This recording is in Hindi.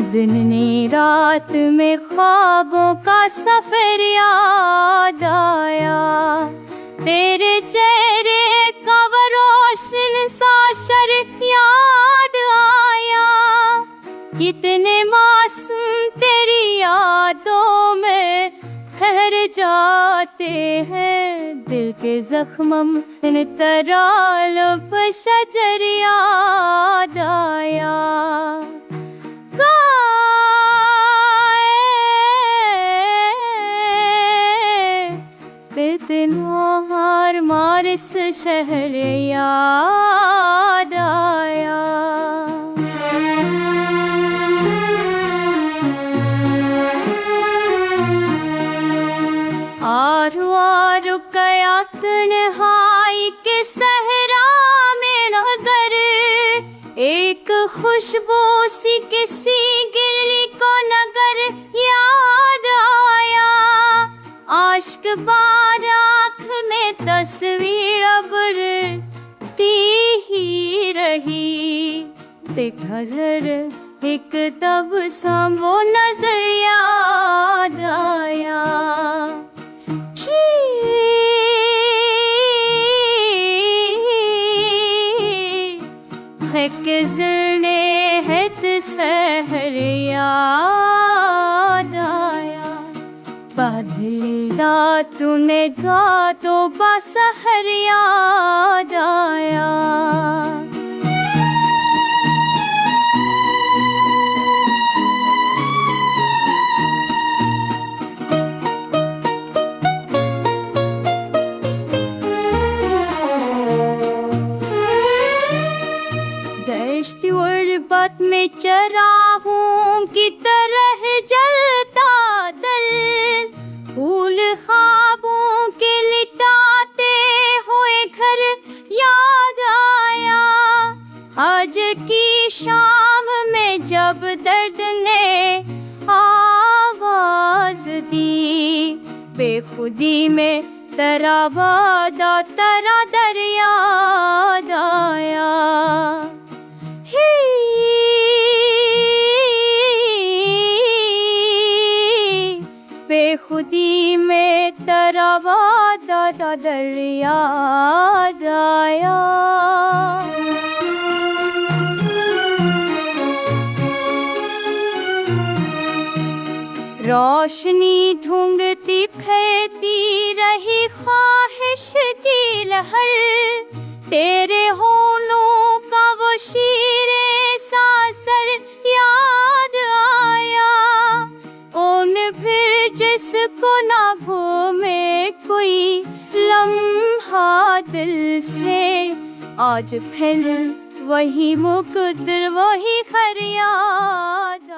दिन ने रात में ख्वाबों का सफर याद आया, तेरे चेहरे का वो रोशन सा शर याद आया। कितने मासूम तेरी यादों में ठहर जाते हैं, दिल के जख्मम इन तरालों पर शजर याद आया। हार मार इस शहर याद आया। आरू आरू कया तन्हाई के सहरा में नगर, एक खुशबू सी किसी गिरली को नगर याद आया। आश्क बार आँख में तस्वीर अबरती ही रही, देखा जर एक तब सा वो नजर याद आया। है कि ज़रने है सहर याद आया। बादल रातों ने गा तो बासहर याद आया। दश्त गुर्बत में चरागों की तरह जलता दिल, फूल ख्वाबों के लिटाते हुए घर याद आया। आज की शाम में जब दर्द ने आवाज दी, बेखुदी में तेरा वादा तेरा दर याद आया। बेखुदी में तेरा वादा दर याद आया। रोशनी ढूंढती फैलती रही ख्वाहिश की लहर, तेरे होठों का वो शीरे सासर याद आया। उन फिर जिसको ना भूले कोई लम्हा दिल से, आज फिर वही मुकद्दर वही घर याद